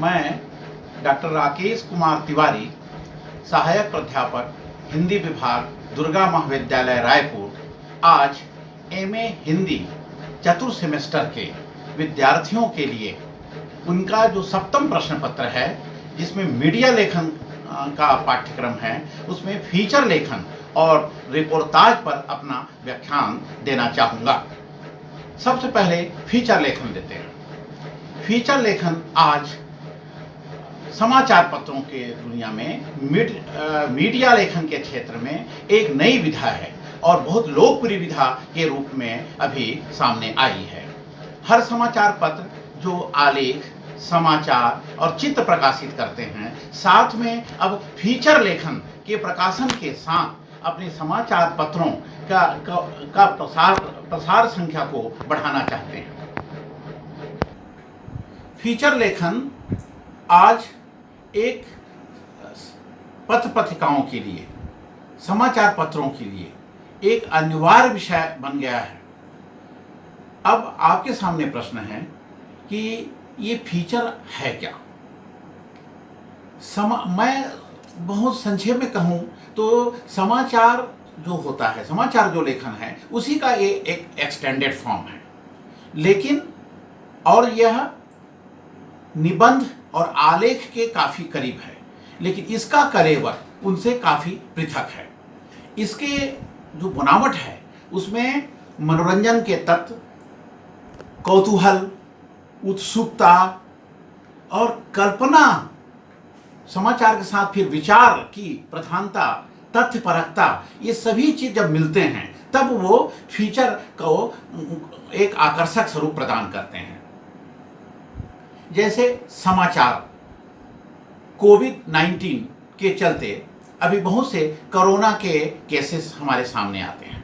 मैं डॉक्टर राकेश कुमार तिवारी, सहायक प्राध्यापक हिंदी विभाग, दुर्गा महाविद्यालय रायपुर, आज एमए हिंदी चतुर्थ सेमेस्टर के विद्यार्थियों के लिए उनका जो सप्तम प्रश्न पत्र है, जिसमें मीडिया लेखन का पाठ्यक्रम है, उसमें फीचर लेखन और रिपोर्टाज पर अपना व्याख्यान देना चाहूँगा। सबसे पहले फीचर लेखन देते हैं। फीचर लेखन आज समाचार पत्रों के दुनिया में मीडिया लेखन के क्षेत्र में एक नई विधा है और बहुत लोकप्रिय विधा के रूप में अभी सामने आई है। हर समाचार पत्र जो आलेख, समाचार और चित्र प्रकाशित करते हैं, साथ में अब फीचर लेखन के प्रकाशन के साथ अपने समाचार पत्रों का प्रसार संख्या को बढ़ाना चाहते हैं। फीचर लेखन आज एक पत्र पत्रिकाओं के लिए, समाचार पत्रों के लिए एक अनिवार्य विषय बन गया है। अब आपके सामने प्रश्न है कि ये फीचर है क्या? मैं बहुत संक्षेप में कहूँ तो समाचार जो होता है, समाचार जो लेखन है, उसी का ये एक एक्सटेंडेड फॉर्म है, लेकिन और यह निबंध और आलेख के काफ़ी करीब है, लेकिन इसका कलेवर उनसे काफ़ी पृथक है। इसके जो बनावट है उसमें मनोरंजन के तत्व, कौतूहल, उत्सुकता और कल्पना, समाचार के साथ फिर विचार की प्रधानता, तथ्यपरकता, ये सभी चीज़ जब मिलते हैं तब वो फीचर को एक आकर्षक स्वरूप प्रदान करते हैं। जैसे समाचार, कोविड-19 के चलते अभी बहुत से कोरोना के केसेस हमारे सामने आते हैं।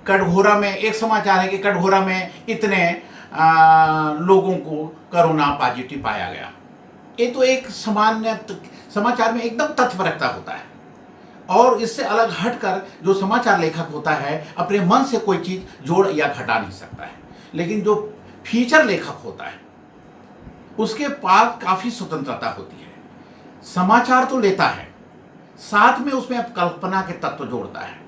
कटघोरा में एक समाचार है कि कटघोरा में इतने लोगों को कोरोना पॉजिटिव पाया गया। ये तो एक सामान्य समाचार में एकदम तथ्यपरकता होता है, और इससे अलग हटकर जो समाचार लेखक होता है अपने मन से कोई चीज़ जोड़ या घटा नहीं सकता है। लेकिन जो फीचर लेखक होता है उसके पास काफ़ी स्वतंत्रता होती है। समाचार तो लेता है, साथ में उसमें अब कल्पना के तत्व जोड़ता है।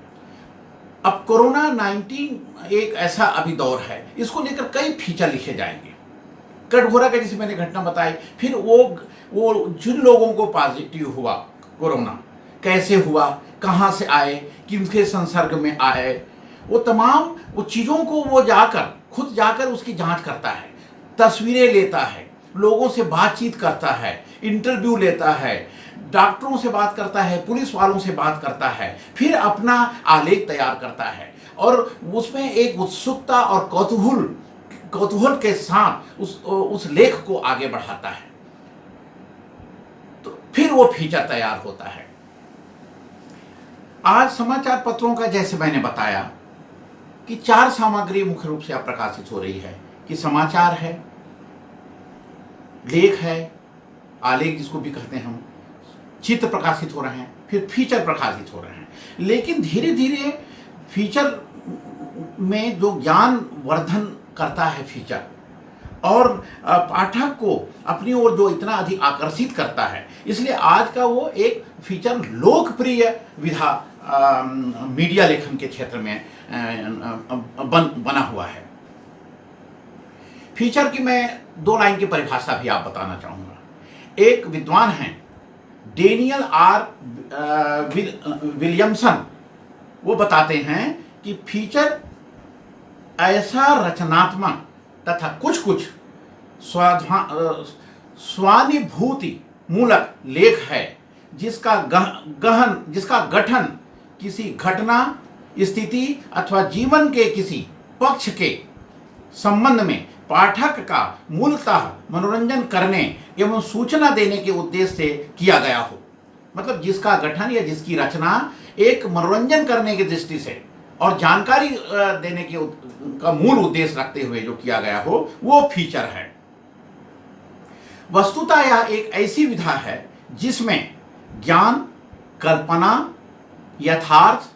अब कोरोना-19 एक ऐसा अभी दौर है, इसको लेकर कई फीचर लिखे जाएंगे। कटघोरा का जैसे मैंने घटना बताई, फिर वो जिन लोगों को पॉजिटिव हुआ कोरोना, कैसे हुआ, कहाँ से आए, किनके संसर्ग में आए, वो तमाम वो चीज़ों को वो खुद जाकर उसकी जांच करता है, तस्वीरें लेता है, लोगों से बातचीत करता है, इंटरव्यू लेता है, डॉक्टरों से बात करता है, पुलिस वालों से बात करता है, फिर अपना आलेख तैयार करता है और उसमें एक उत्सुकता और कौतूहल के साथ उस लेख को आगे बढ़ाता है, तो फिर वो फीचर तैयार होता है। आज समाचार पत्रों का, जैसे मैंने बताया, कि 4 सामग्री मुख्य रूप से अब प्रकाशित हो रही है कि समाचार है, लेख है, आलेख जिसको भी कहते हैं हम, चित्र प्रकाशित हो रहे हैं, फिर फीचर प्रकाशित हो रहे हैं। लेकिन धीरे धीरे फीचर में जो ज्ञान वर्धन करता है फीचर, और पाठक को अपनी ओर जो इतना अधिक आकर्षित करता है, इसलिए आज का वो एक फीचर लोकप्रिय विधा मीडिया लेखन के क्षेत्र में बना हुआ है। फीचर की मैं 2 लाइन की परिभाषा भी आप बताना चाहूँगा। एक विद्वान हैं डेनियल आर विलियमसन, वो बताते हैं कि फीचर ऐसा रचनात्मक तथा कुछ स्वानुभूति मूलक लेख है जिसका गठन किसी घटना, स्थिति अथवा जीवन के किसी पक्ष के संबंध में पाठक का मूलतः मनोरंजन करने एवं सूचना देने के उद्देश्य से किया गया हो। मतलब जिसका गठन या जिसकी रचना एक मनोरंजन करने की दृष्टि से और जानकारी देने के का मूल उद्देश्य रखते हुए जो किया गया हो, वो फीचर है। वस्तुतः यह एक ऐसी विधा है जिसमें ज्ञान, कल्पना, यथार्थ,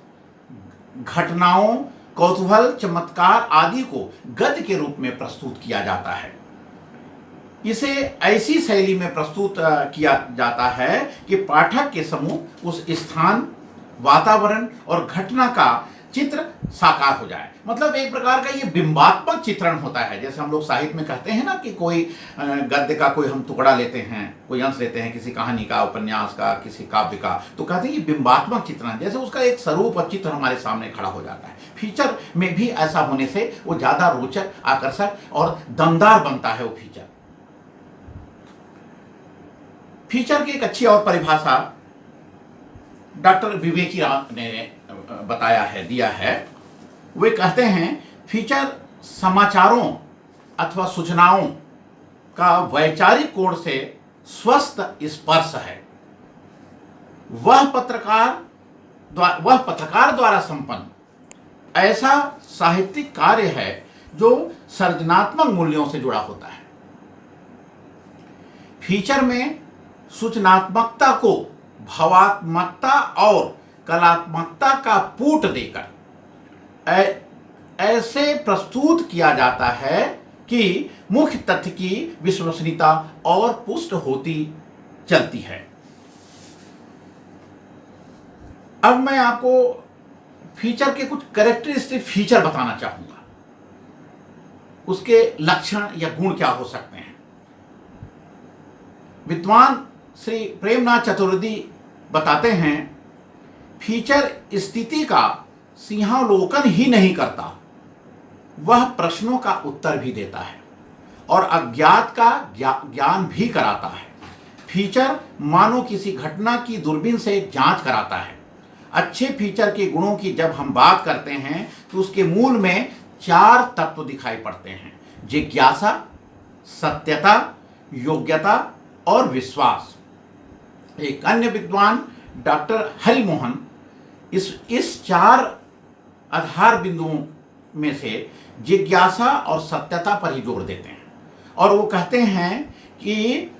घटनाओं, कौतूहल, चमत्कार आदि को गद्य के रूप में प्रस्तुत किया जाता है। इसे ऐसी शैली में प्रस्तुत किया जाता है कि पाठक के समूह उस स्थान, वातावरण और घटना का चित्र साकार हो जाए। मतलब एक प्रकार का ये बिंबात्मक चित्रण होता है। जैसे हम लोग साहित्य में कहते हैं ना कि कोई गद्य का कोई हम टुकड़ा लेते हैं, कोई अंश लेते हैं किसी कहानी का, उपन्यास का, किसी काव्य का, तो कहते हैं ये बिंबात्मक चित्रण, जैसे उसका एक स्वरूप और चित्र हमारे सामने खड़ा हो जाता है। फीचर में भी ऐसा होने से वो ज़्यादा रोचक, आकर्षक और दमदार बनता है वो फीचर। फीचर की एक अच्छी और परिभाषा डॉक्टर विवेकी राम ने दिया है। वे कहते हैं फीचर समाचारों अथवा सूचनाओं का वैचारिक कोण से स्वस्थ स्पर्श है। वह पत्रकार द्वारा संपन्न ऐसा साहित्यिक कार्य है जो सृजनात्मक मूल्यों से जुड़ा होता है। फीचर में सूचनात्मकता को भावात्मकता और कलात्मकता का पूट देकर ऐसे प्रस्तुत किया जाता है कि मुख्य तथ्य की विश्वसनीयता और पुष्ट होती चलती है। अब मैं आपको फीचर के कुछ कैरेक्टरिस्टिक फीचर बताना चाहूंगा, उसके लक्षण या गुण क्या हो सकते हैं। विद्वान श्री प्रेमनाथ चतुर्वेदी बताते हैं, फीचर स्थिति का सिंहावलोकन ही नहीं करता, वह प्रश्नों का उत्तर भी देता है और अज्ञात का ज्ञान भी कराता है। फीचर मानो किसी घटना की दूरबीन से जांच कराता है। अच्छे फीचर के गुणों की जब हम बात करते हैं तो उसके मूल में 4 तत्व दिखाई पड़ते हैं: जिज्ञासा, सत्यता, योग्यता और विश्वास। एक अन्य विद्वान डॉक्टर हरिमोहन इस 4 आधार बिंदुओं में से जिज्ञासा और सत्यता पर ही जोर देते हैं और वो कहते हैं कि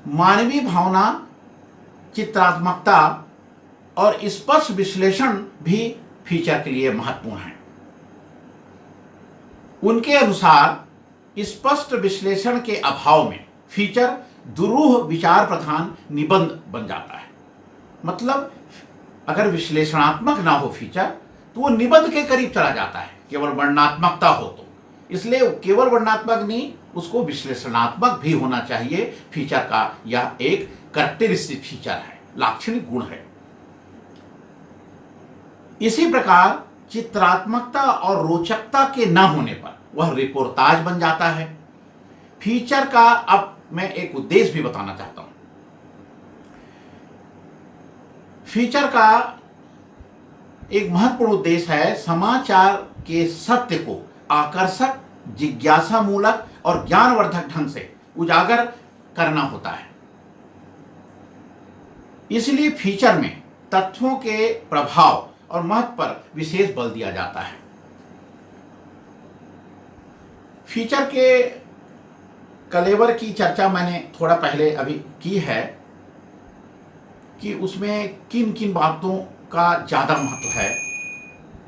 मानवीय भावना, चित्रात्मकता और स्पष्ट विश्लेषण भी फीचर के लिए महत्वपूर्ण है। उनके अनुसार स्पष्ट विश्लेषण के अभाव में फीचर दुरूह विचार प्रधान निबंध बन जाता है। मतलब अगर विश्लेषणात्मक ना हो फीचर तो वो निबंध के करीब चला जाता है, केवल वर्णनात्मकता हो तो। इसलिए केवल वर्णनात्मक नहीं, उसको विश्लेषणात्मक भी होना चाहिए। फीचर का यह एक कैरेक्टरिस्टिक फीचर है, लाक्षणिक गुण है। इसी प्रकार चित्रात्मकता और रोचकता के न होने पर वह रिपोर्टाज बन जाता है। फीचर का अब मैं एक उद्देश्य भी बताना चाहता हूं। फीचर का एक महत्वपूर्ण उद्देश्य है समाचार के सत्य को आकर्षक, जिज्ञासामूलक और ज्ञानवर्धक ढंग से उजागर करना होता है। इसलिए फीचर में तथ्यों के प्रभाव और महत्व पर विशेष बल दिया जाता है। फीचर के कलेवर की चर्चा मैंने थोड़ा पहले अभी की है कि उसमें किन किन बातों का ज़्यादा महत्व है।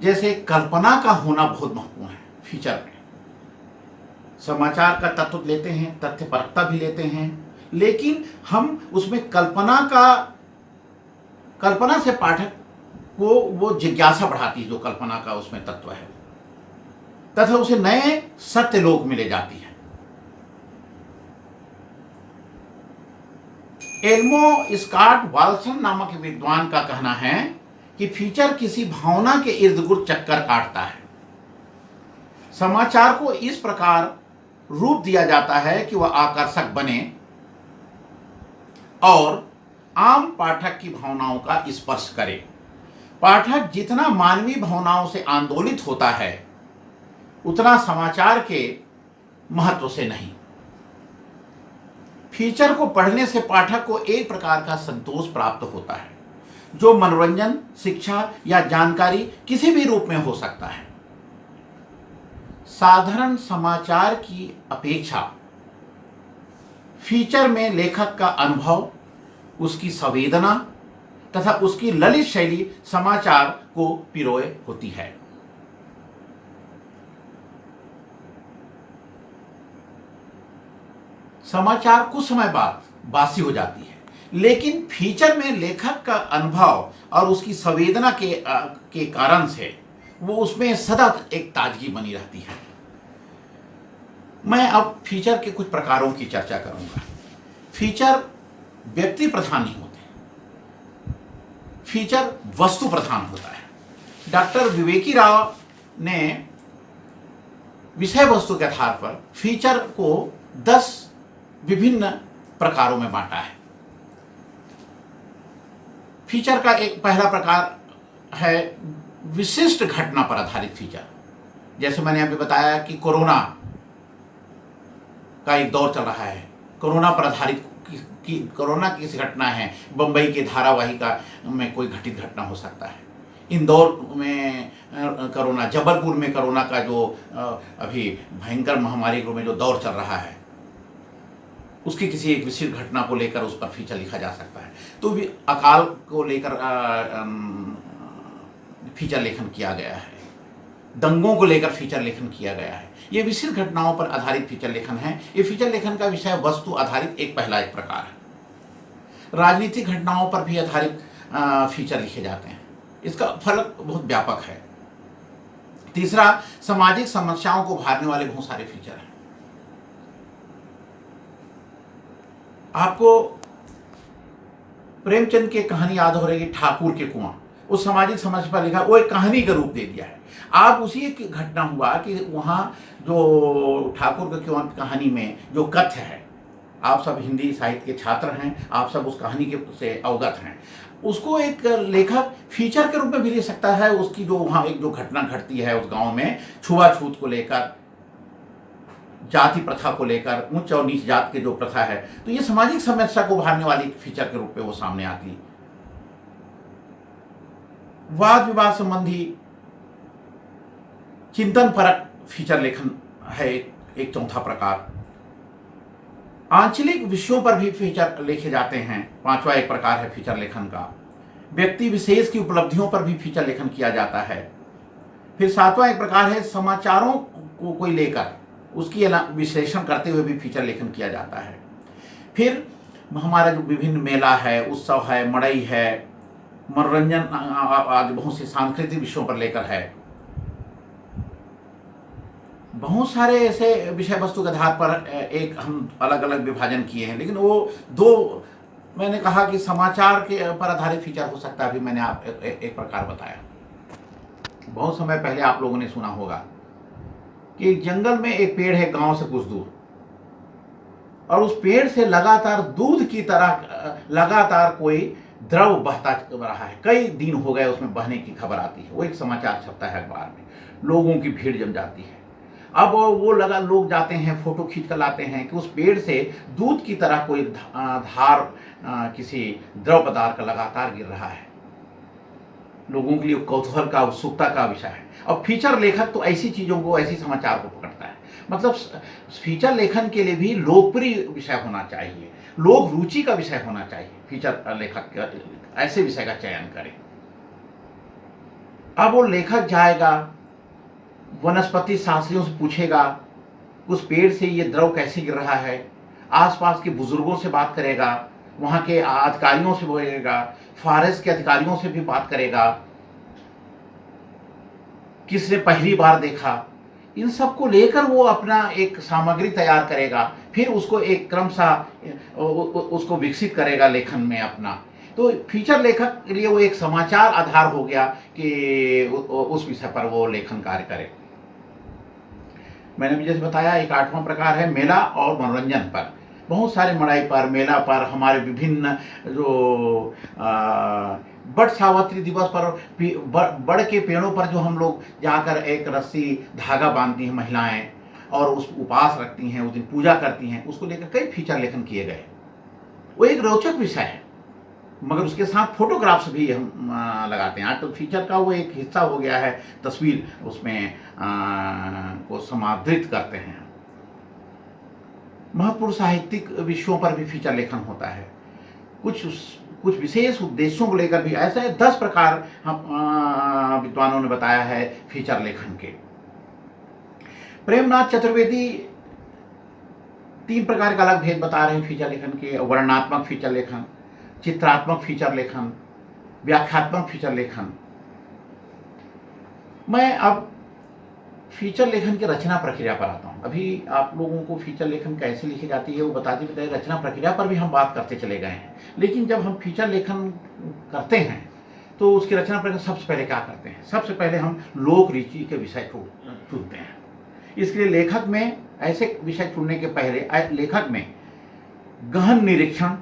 जैसे कल्पना का होना बहुत महत्वपूर्ण है फीचर में। समाचार का तत्व लेते हैं, तथ्यपरकता भी लेते हैं, लेकिन हम उसमें कल्पना से पाठक को वो जिज्ञासा बढ़ाती है जो कल्पना का उसमें तत्व है, तथा उसे नए सत्य लोक मिले जाती है। एल्मो स्कॉट वाल्सन नामक विद्वान का कहना है कि फीचर किसी भावना के इर्द गिर्द चक्कर काटता है। समाचार को इस प्रकार रूप दिया जाता है कि वह आकर्षक बने और आम पाठक की भावनाओं का स्पर्श करे। पाठक जितना मानवीय भावनाओं से आंदोलित होता है उतना समाचार के महत्व से नहीं। फीचर को पढ़ने से पाठक को एक प्रकार का संतोष प्राप्त होता है जो मनोरंजन, शिक्षा या जानकारी किसी भी रूप में हो सकता है। साधारण समाचार की अपेक्षा फीचर में लेखक का अनुभव, उसकी संवेदना तथा उसकी ललित शैली समाचार को पिरोए होती है। समाचार कुछ समय बाद बासी हो जाती है, लेकिन फीचर में लेखक का अनुभव और उसकी संवेदना के कारण से वो उसमें सदा एक ताजगी बनी रहती है। मैं अब फीचर के कुछ प्रकारों की चर्चा करूंगा। फीचर व्यक्ति प्रधान नहीं होते, फीचर वस्तु प्रधान होता है। डॉक्टर विवेकी राव ने विषय वस्तु के आधार पर फीचर को 10 विभिन्न प्रकारों में बांटा है। फीचर का एक पहला प्रकार है विशिष्ट घटना पर आधारित फीचर। जैसे मैंने अभी बताया कि कोरोना का एक दौर चल रहा है, कोरोना पर आधारित कोरोना की घटना है, बंबई के धारावाहिका में कोई घटित घटना हो सकता है, इंदौर में कोरोना, जबलपुर में कोरोना का जो अभी भयंकर महामारी में जो दौर चल रहा है, उसकी किसी एक विशिष्ट घटना को लेकर उस पर फीचर लिखा जा सकता है। तो भी अकाल को लेकर फीचर लेखन किया गया है, दंगों को लेकर फीचर लेखन किया गया है। ये विशिष्ट घटनाओं पर आधारित फीचर लेखन है। ये फीचर लेखन का विषय वस्तु आधारित एक प्रकार है। राजनीतिक घटनाओं पर भी आधारित फीचर लिखे जाते हैं। इसका फर्क बहुत व्यापक है। तीसरा, सामाजिक समस्याओं को उभारने वाले बहुत सारे फीचर हैं। आपको प्रेमचंद की कहानी याद हो रही है, ठाकुर के कुआं। उस सामाजिक समस्या पर लिखा, वो एक कहानी का रूप दे दिया है। आप उसी एक घटना हुआ कि वहाँ जो ठाकुर के कुआं कहानी में जो कथ्य है, आप सब हिंदी साहित्य के छात्र हैं, आप सब उस कहानी के से अवगत हैं, उसको एक लेखक फीचर के रूप में भी ले सकता है। उसकी जो वहाँ एक जो घटना घटती है उस गांव में, छुआछूत को लेकर, जाति प्रथा को लेकर, उच्च और नीच जात के जो प्रथा है, तो ये सामाजिक समस्या को उभारने वाली फीचर के रूप में वो सामने आती है। वाद विवाद संबंधी चिंतन परक फीचर लेखन है एक चौथा प्रकार। आंचलिक विषयों पर भी फीचर लिखे जाते हैं, पांचवा एक प्रकार है फीचर लेखन का। व्यक्ति विशेष की उपलब्धियों पर भी फीचर लेखन किया जाता है। फिर सातवां एक प्रकार है समाचारों को कोई लेकर उसकी विश्लेषण करते हुए भी फीचर लेखन किया जाता है। फिर हमारा जो विभिन्न मेला है, उत्सव है, मड़ई है, मनोरंजन आदि बहुत से सांस्कृतिक विषयों पर लेकर है। बहुत सारे ऐसे विषय वस्तु के आधार पर एक हम अलग अलग विभाजन किए हैं, लेकिन वो दो मैंने कहा कि समाचार के पर आधारित फीचर हो सकता है। अभी मैंने आप एक प्रकार बताया। बहुत समय पहले आप लोगों ने सुना होगा कि एक जंगल में एक पेड़ है गांव से कुछ दूर, और उस पेड़ से लगातार दूध की तरह लगातार कोई द्रव बहता रहा है। कई दिन हो गए उसमें बहने की खबर आती है, वो एक समाचार छपता है अखबार में, लोगों की भीड़ जम जाती है। अब वो लोग जाते हैं, फोटो खींच कर लाते हैं कि उस पेड़ से दूध की तरह कोई धार किसी द्रव पदार्थ का लगातार गिर रहा है। लोगों के लिए कौतूहल का, उत्सुकता का विषय है। अब फीचर लेखक तो ऐसी चीज़ों को, ऐसी समाचार को पकड़ता है। मतलब फीचर लेखन के लिए भी लोकप्रिय विषय होना चाहिए, लोक रुचि का विषय होना चाहिए। फीचर लेखक ऐसे विषय का चयन करें। अब वो लेखक जाएगा, वनस्पति शास्त्रियों से पूछेगा उस पेड़ से ये द्रव कैसे गिर रहा है, आसपास के बुजुर्गों से बात करेगा, वहाँ के अधिकारियों से बोलेगा, फॉरेस्ट के अधिकारियों से भी बात करेगा, किसने पहली बार देखा, इन सब को लेकर वो अपना एक सामग्री तैयार करेगा। फिर उसको एक क्रमशः उसको विकसित करेगा लेखन में अपना। तो फीचर लेखक के लिए वो एक समाचार आधार हो गया कि उस विषय पर वो लेखन कार्य करे। मैंने भी जैसे बताया, एक आठवां प्रकार है मेला और मनोरंजन पर। बहुत सारे मड़ाई पर, मेला पर, हमारे विभिन्न जो बट सावित्री दिवस पर बड़ के पेड़ों पर जो हम लोग जाकर एक रस्सी धागा बांधती हैं महिलाएं और उस उपवास रखती हैं, उस दिन पूजा करती हैं, उसको लेकर कई फीचर लेखन किए गए। वो एक रोचक विषय है, मगर उसके साथ फोटोग्राफ्स भी हम लगाते हैं। आज तो फीचर का वो एक हिस्सा हो गया है, तस्वीर उसमें को समादृत करते हैं। महत्वपूर्ण साहित्यिक विषयों पर भी फीचर लेखन होता है। कुछ विशेष उद्देश्यों को लेकर भी ऐसे 10 प्रकार हम विद्वानों ने बताया है फीचर लेखन के। प्रेमनाथ चतुर्वेदी 3 प्रकार का अलग भेद बता रहे हैं फीचर लेखन के: वर्णनात्मक फीचर लेखन, चित्रात्मक फीचर लेखन, व्याख्यात्मक फीचर लेखन। मैं अब फीचर लेखन की रचना प्रक्रिया पर आता हूँ। अभी आप लोगों को फीचर लेखन कैसे लिखी जाती है वो बताते बताए रचना प्रक्रिया पर भी हम बात करते चले गए हैं। लेकिन जब हम फीचर लेखन करते हैं तो उसकी रचना प्रक्रिया सबसे पहले क्या करते हैं? सबसे पहले हम लोक रुचि के विषय चुनते हैं। इसके लिए लेखक में ऐसे विषय चुनने के पहले लेखक में गहन निरीक्षण,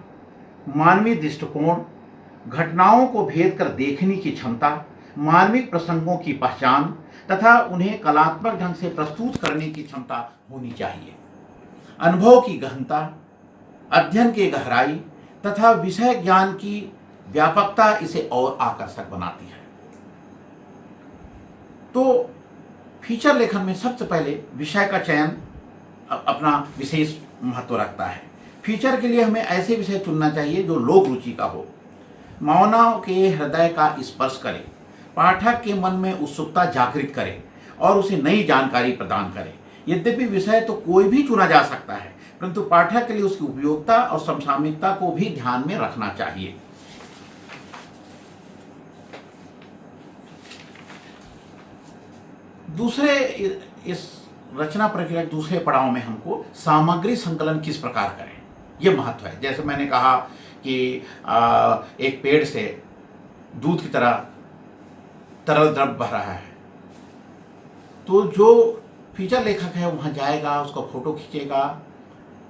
मानवीय दृष्टिकोण, घटनाओं को भेद कर देखने की क्षमता, मानविक प्रसंगों की पहचान तथा उन्हें कलात्मक ढंग से प्रस्तुत करने की क्षमता होनी चाहिए। अनुभव की गहनता, अध्ययन की गहराई तथा विषय ज्ञान की व्यापकता इसे और आकर्षक बनाती है। तो फीचर लेखन में सबसे पहले विषय का चयन अपना विशेष महत्व रखता है। फीचर के लिए हमें ऐसे विषय चुनना चाहिए जो लोक रुचि का हो, मानव के हृदय का स्पर्श करे, पाठक के मन में उत्सुकता जागृत करे और उसे नई जानकारी प्रदान करे। यद्यपि विषय तो कोई भी चुना जा सकता है, परंतु पाठक के लिए उसकी उपयोगिता और समसामयिकता को भी ध्यान में रखना चाहिए। दूसरे इस रचना प्रक्रिया के दूसरे पड़ाव में हमको सामग्री संकलन किस प्रकार करें, यह महत्व है। जैसे मैंने कहा कि एक पेड़ से दूध की तरह तरल द्रव्य बह रहा है, तो जो फीचर लेखक है वहाँ जाएगा, उसका फोटो खींचेगा,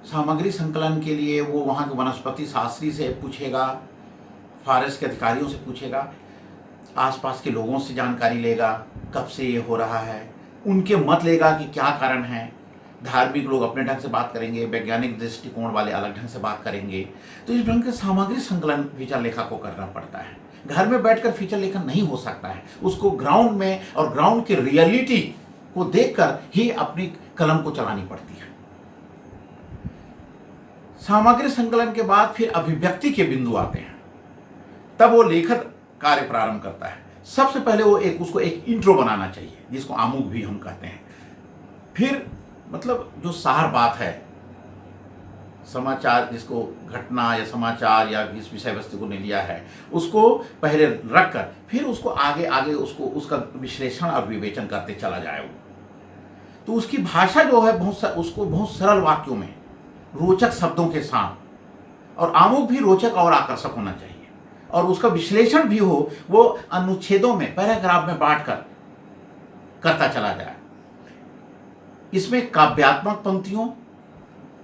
सामग्री संकलन के लिए वो वहाँ के वनस्पति शास्त्री से पूछेगा, फॉरेस्ट के अधिकारियों से पूछेगा, आसपास के लोगों से जानकारी लेगा, कब से ये हो रहा है, उनके मत लेगा कि क्या कारण है। धार्मिक लोग अपने ढंग से बात करेंगे, वैज्ञानिक दृष्टिकोण वाले अलग ढंग से बात करेंगे। तो इस ढंग के सामग्री संकलन फीचर लेखक को करना पड़ता है। घर में बैठकर फीचर लेखन नहीं हो सकता है, उसको ग्राउंड में और ग्राउंड की रियलिटी को देखकर ही अपनी कलम को चलानी पड़ती है। सामग्री संकलन के बाद फिर अभिव्यक्ति के बिंदु आते हैं, तब वो लेखक कार्य प्रारंभ करता है। सबसे पहले वो उसको एक इंट्रो बनाना चाहिए, जिसको आमुख भी हम कहते हैं। फिर मतलब जो सार बात है, समाचार, जिसको घटना या समाचार या जिस विषय वस्तु को ने लिया है, उसको पहले रखकर फिर उसको आगे आगे उसका विश्लेषण और विवेचन करते चला जाए। तो उसकी भाषा जो है उसको बहुत सरल वाक्यों में, रोचक शब्दों के साथ, और आमुख भी रोचक और आकर्षक होना चाहिए, और उसका विश्लेषण भी हो वो अनुच्छेदों में, पैराग्राफ में बांटकर करता चला जाए। इसमें काव्यात्मक पंक्तियों,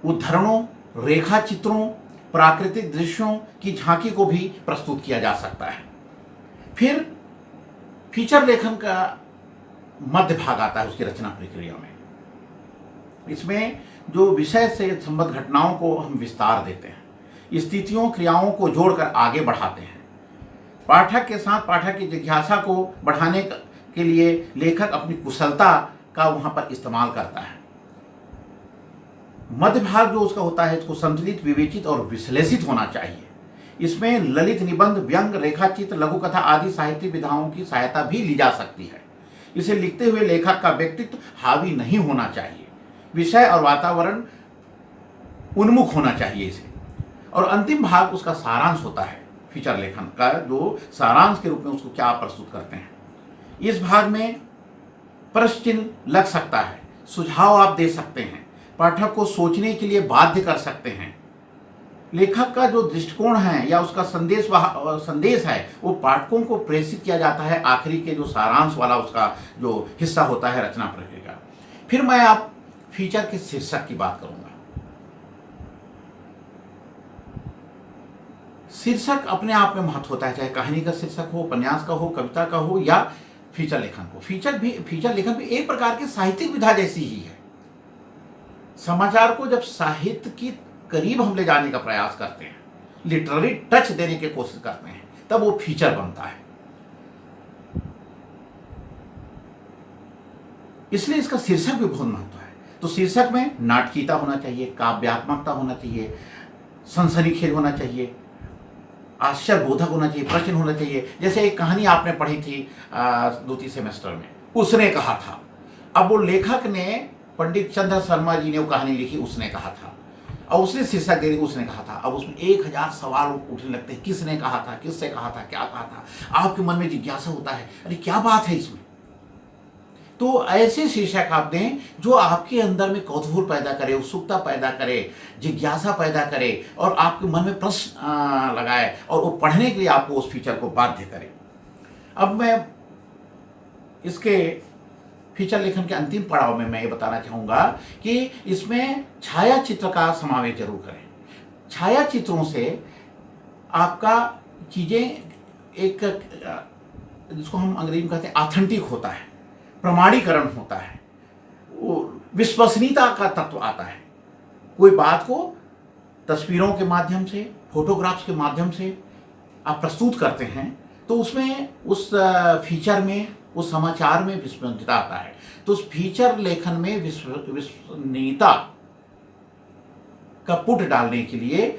उद्धरणों, रेखा चित्रों, प्राकृतिक दृश्यों की झांकी को भी प्रस्तुत किया जा सकता है। फिर फीचर लेखन का मध्य भाग आता है उसकी रचना प्रक्रिया में। इसमें जो विषय से संबद्ध घटनाओं को हम विस्तार देते हैं, स्थितियों क्रियाओं को जोड़कर आगे बढ़ाते हैं। पाठक के साथ पाठक की जिज्ञासा को बढ़ाने के लिए लेखक अपनी कुशलता का वहाँ पर इस्तेमाल करता है। मध्य भाग जो उसका होता है, इसको संतुलित, विवेचित और विश्लेषित होना चाहिए। इसमें ललित निबंध, व्यंग, रेखाचित्र, लघु कथा आदि साहित्य विधाओं की सहायता भी ली जा सकती है। इसे लिखते हुए लेखक का व्यक्तित्व हावी नहीं होना चाहिए, विषय और वातावरण उन्मुख होना चाहिए इसे। और अंतिम भाग उसका सारांश होता है, फीचर लेखन का जो सारांश के रूप में उसको क्या प्रस्तुत करते हैं। इस भाग में प्रश्न चिन्ह लग सकता है, सुझाव आप दे सकते हैं, पाठक को सोचने के लिए बाध्य कर सकते हैं। लेखक का जो दृष्टिकोण है या उसका संदेश है वो पाठकों को प्रेषित किया जाता है आखिरी के जो सारांश वाला उसका जो हिस्सा होता है रचना प्रक्रिया का। फिर मैं आप फीचर के शीर्षक की बात करूंगा। शीर्षक अपने आप में महत्व होता है, चाहे कहानी का शीर्षक हो, उपन्यास का हो, कविता का हो या फीचर लेखन को। फीचर लेखन भी एक प्रकार की साहित्यिक विधा जैसी ही है। समाचार को जब साहित्य की करीब हम ले जाने का प्रयास करते हैं, लिटरेरी टच देने की कोशिश करते हैं, तब वो फीचर बनता है। इसलिए इसका शीर्षक भी बहुत महत्व है। तो शीर्षक में नाटकीयता होना चाहिए, काव्यात्मकता होना चाहिए, सनसनीखेज होना चाहिए, आश्चर्यबोधक होना चाहिए, प्रश्न होना चाहिए। जैसे एक कहानी आपने पढ़ी थी द्वितीय सेमेस्टर में, उसने कहा था। अब वो लेखक ने, पंडित चंद्र शर्मा जी ने वो कहानी लिखी, उसने कहा था। और उसने शीर्षक दे दिया, उसने कहा था। अब उसमें 1000 सवाल उठने लगते हैं, किसने कहा था, किससे कहा था, क्या कहा था। आपके मन में जिज्ञासा होता है, अरे क्या बात है इसमें। तो ऐसे शीर्षक आप दें जो आपके अंदर में कौतूहल पैदा करे, उत्सुकता पैदा करे, जिज्ञासा पैदा करे और आपके मन में प्रश्न लगाए और वो पढ़ने के लिए आपको उस फीचर को बाध्य करे। अब मैं इसके फीचर लेखन के अंतिम पड़ाव में मैं ये बताना चाहूँगा कि इसमें छाया चित्र का समावेश जरूर करें। छाया चित्रों से आपका चीज़ें एक, जिसको हम अंग्रेजी में कहते हैं, ऑथेंटिक होता है, प्रमाणीकरण होता है, वो विश्वसनीयता का तत्व आता है। कोई बात को तस्वीरों के माध्यम से, फोटोग्राफ्स के माध्यम से आप प्रस्तुत करते हैं तो उसमें, उस फीचर में, उस समाचार में विश्वसनीयता आता है। तो उस फीचर लेखन में विश्वसनीयता का पुट डालने के लिए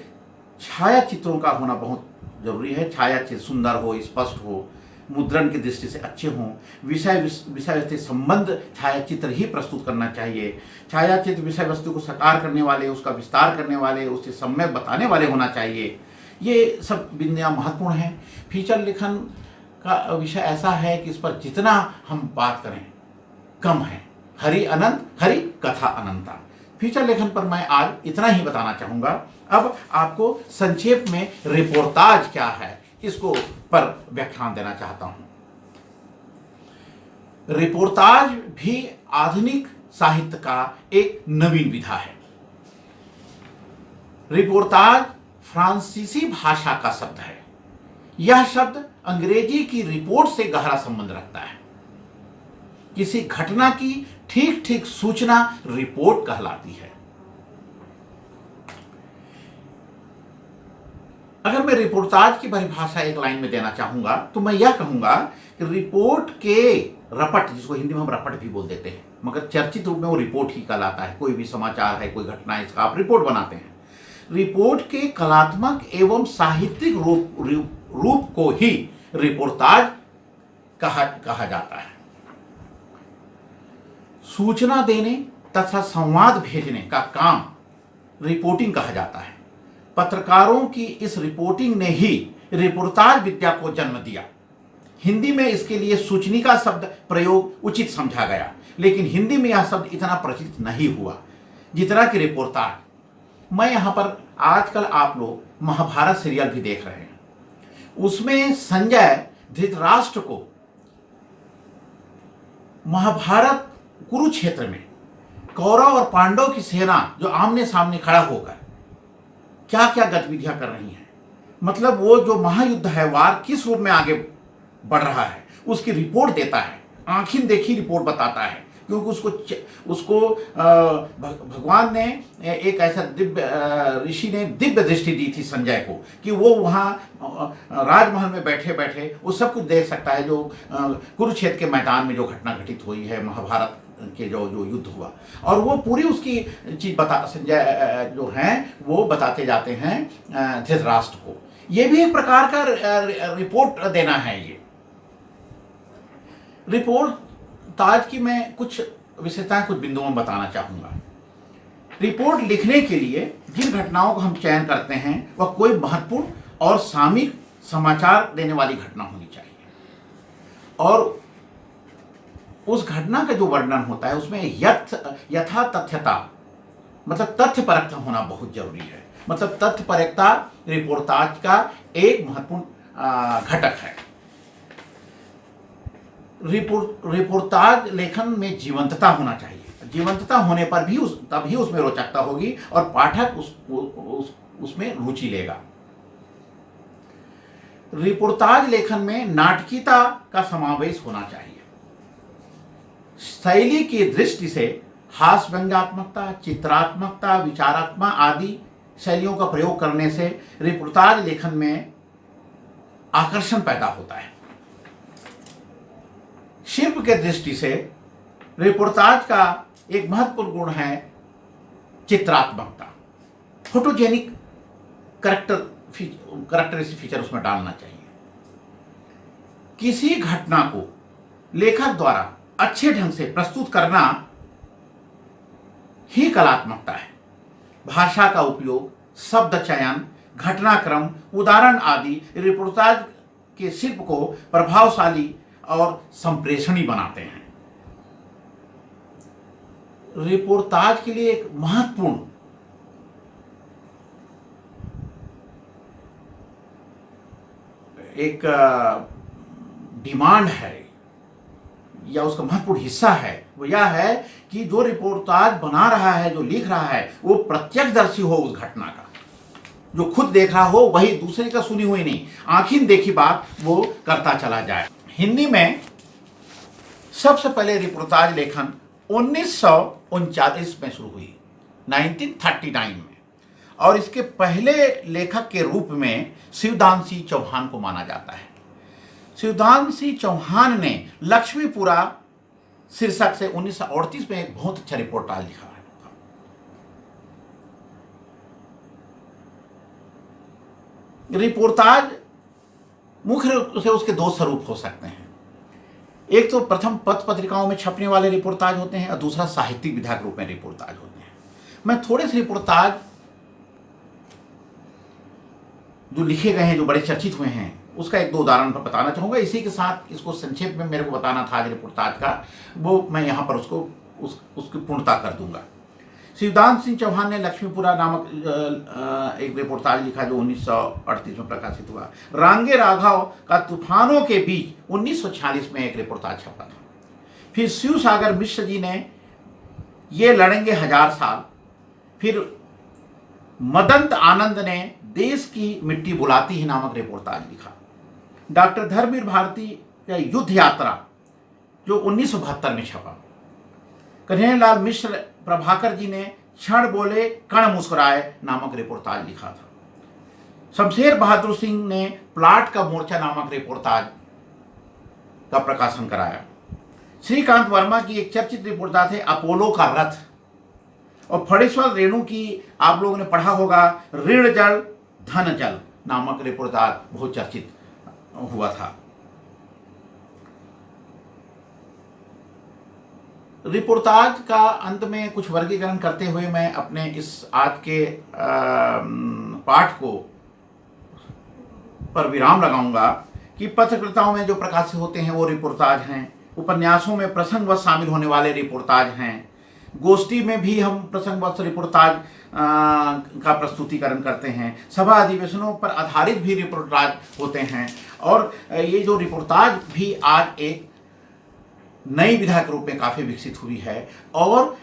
छाया चित्रों का होना बहुत जरूरी है। छाया चित्र सुंदर हो, स्पष्ट हो, मुद्रण की दृष्टि से अच्छे हों, विषय वस्तु संबंध छाया चित्र ही प्रस्तुत करना चाहिए। छाया चित्र विषय वस्तु को साकार करने वाले, उसका विस्तार करने वाले, उसे सम्यक बताने वाले होना चाहिए। ये सब बिंदियाँ महत्वपूर्ण हैं। फीचर लेखन का विषय ऐसा है कि इस पर जितना हम बात करें कम है। हरि अनंत, हरि कथा अनंता। फीचर लेखन पर मैं आज इतना ही बताना चाहूँगा। अब आपको संक्षेप में रिपोर्टाज क्या है इसको पर व्याख्यान देना चाहता हूँ। रिपोर्टाज भी आधुनिक साहित्य का एक नवीन विधा है। रिपोर्टाज फ्रांसीसी भाषा का शब्द है। यह शब्द अंग्रेजी की रिपोर्ट से गहरा संबंध रखता है। किसी घटना की ठीक ठीक सूचना रिपोर्ट कहलाती है। अगर मैं रिपोर्टाज की परिभाषा एक लाइन में देना चाहूंगा तो मैं यह कहूंगा कि रिपोर्ट के रपट, जिसको हिंदी में हम रपट भी बोल देते हैं, मगर चर्चित रूप में वो रिपोर्ट ही कहलाता है। कोई भी समाचार है, कोई घटना है, इसका आप रिपोर्ट बनाते हैं। रिपोर्ट के कलात्मक एवं साहित्यिक रूप को ही रिपोर्टाज कहा जाता है। सूचना देने तथा संवाद भेजने का काम रिपोर्टिंग कहा जाता है। पत्रकारों की इस रिपोर्टिंग ने ही रिपोर्टाज विद्या को जन्म दिया। हिंदी में इसके लिए सूचनिका शब्द प्रयोग उचित समझा गया, लेकिन हिंदी में यह शब्द इतना प्रचलित नहीं हुआ जितना कि रिपोर्टाज। मैं यहाँ पर, आजकल आप लोग महाभारत सीरियल भी देख रहे हैं, उसमें संजय धृतराष्ट्र को महाभारत कुरुक्षेत्र में कौरव और पांडव की सेना जो आमने सामने खड़ा होकर क्या क्या गतिविधियां कर रही हैं, मतलब वो जो महायुद्ध है, वार किस रूप में आगे बढ़ रहा है, उसकी रिपोर्ट देता है। आंखिन देखी रिपोर्ट बताता है, क्योंकि उसको भगवान ने एक ऐसा दिव्य, ऋषि ने दिव्य दृष्टि दी थी संजय को कि वो वहाँ राजमहल में बैठे बैठे वो सब कुछ देख सकता है, जो कुरुक्षेत्र के मैदान में जो घटना घटित हुई है, महाभारत के जो युद्ध हुआ, और वो पूरी उसकी चीज संजय जो हैं वो बताते जाते हैं धृतराष्ट्र को। ये भी एक प्रकार का रिपोर्ट देना है। ये रिपोर्ट ताज की मैं कुछ विशेषताएं, कुछ बिंदुओं में बताना चाहूँगा। रिपोर्ट लिखने के लिए जिन घटनाओं को हम चयन करते हैं वह कोई महत्वपूर्ण और सामयिक समाचार देने वाली घटना होनी चाहिए, और उस घटना का जो वर्णन होता है उसमें यथा तथ्यता, मतलब तथ्यपरकता होना बहुत जरूरी है। मतलब तथ्यपरकता रिपोर्टाज का एक महत्वपूर्ण घटक है। रिपोर्टाज लेखन में जीवंतता होना चाहिए। जीवंतता होने पर भी तभी उसमें रोचकता होगी और पाठक उसमें रुचि लेगा। रिपोर्टाज लेखन में नाटकीयता का समावेश होना चाहिए। शैली की दृष्टि से हास्य व्यंग्यात्मकता, चित्रात्मकता, विचारात्मक आदि शैलियों का प्रयोग करने से रिपोर्टाज लेखन में आकर्षण पैदा होता है। शिल्प के दृष्टि से रिपोर्टाज का एक महत्वपूर्ण गुण है चित्रात्मकता। फोटोजेनिक करेक्टरिस्टिक फीचर उसमें डालना चाहिए। किसी घटना को लेखक द्वारा अच्छे ढंग से प्रस्तुत करना ही कलात्मकता है। भाषा का उपयोग, शब्द चयन, घटनाक्रम, उदाहरण आदि रिपोर्टाज के शिल्प को प्रभावशाली और संप्रेषणी बनाते हैं। रिपोर्टाज के लिए एक महत्वपूर्ण एक डिमांड है या उसका महत्वपूर्ण हिस्सा है, वो यह है कि जो रिपोर्टाज बना रहा है, जो लिख रहा है, वो प्रत्यक्षदर्शी हो उस घटना का, जो खुद देख रहा हो, वही दूसरे का सुनी हुई नहीं, आंखीं देखी बात वो करता चला जाए। हिंदी में सबसे पहले रिपोर्टाज लेखन 1939 में शुरू हुई, 1939 में, और इसके पहले लेखक के रूप में शिवदान सिंह चौहान को माना जाता है। शिवदान सिंह चौहान ने लक्ष्मीपुरा शीर्षक से 1938 में एक बहुत अच्छा रिपोर्टाज लिखा है। रिपोर्टाज मुख्य रूप से उसके दो स्वरूप हो सकते हैं। एक तो प्रथम पत्र पत्रिकाओं में छपने वाले रिपोर्टाज होते हैं और दूसरा साहित्यिक विधा के रूप में रिपोर्टाज होते हैं। मैं थोड़े से रिपोर्टाज जो लिखे गए हैं, जो बड़े चर्चित हुए हैं, उसका एक दो उदाहरण पर बताना चाहूँगा। इसी के साथ इसको संक्षेप में मेरे को बताना था आज रिपोर्टाज का, वो मैं यहाँ पर उसकी पूर्णता कर दूंगा। शिवदान सिंह चौहान ने लक्ष्मीपुरा नामक एक रिपोर्टाज लिखा जो 1938 में प्रकाशित हुआ। रांगे राघव का तूफानों के बीच 1946 में एक रिपोर्टाज छपा था। फिर शिव सागर मिश्र जी ने ये लड़ेंगे हजार साल, फिर मदंत आनंद ने देश की मिट्टी बुलाती है नामक रिपोर्टाज लिखा। डॉक्टर धर्मवीर भारती का युद्ध यात्रा जो 1972 में छपा। कन्हैयालाल मिश्र प्रभाकर जी ने क्षण बोले कण मुस्कुराए नामक रिपोर्टाज लिखा था। शमशेर बहादुर सिंह ने प्लाट का मोर्चा नामक रिपोर्टाज का प्रकाशन कराया। श्रीकांत वर्मा की एक चर्चित रिपोर्टाज है अपोलो का रथ, और फणेश्वर रेणु की आप लोगों ने पढ़ा होगा ऋण जल धन जल नामक रिपोर्टाज बहुत चर्चित हुआ था। रिपोर्टाज का अंत में कुछ वर्गीकरण करते हुए मैं अपने इस आज के पाठ को पर विराम लगाऊंगा कि पत्रकारिताओं में जो प्रकाशित होते हैं वो रिपोर्टाज हैं, उपन्यासों में प्रसंगवश शामिल होने वाले रिपोर्टाज हैं, गोष्ठी में भी हम प्रसंगवश रिपोर्टाज का प्रस्तुतिकरण करते हैं, सभा अधिवेशनों पर आधारित भी रिपोर्टाज होते हैं, और ये जो रिपोर्टाज भी आज एक नई विधा के रूप में काफ़ी विकसित हुई है। और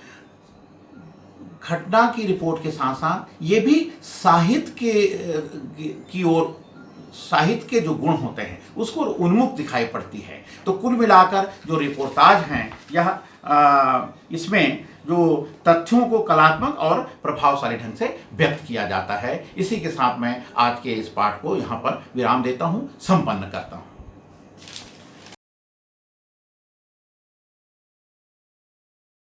घटना की रिपोर्ट के साथ साथ ये भी साहित्य की ओर, साहित्य के जो गुण होते हैं उसको उन्मुख दिखाई पड़ती है। तो कुल मिलाकर जो रिपोर्टाज हैं यह इसमें जो तथ्यों को कलात्मक और प्रभावशाली ढंग से व्यक्त किया जाता है। इसी के साथ मैं आज के इस पाठ को यहाँ पर विराम देता हूँ, संपन्न करता हूँ।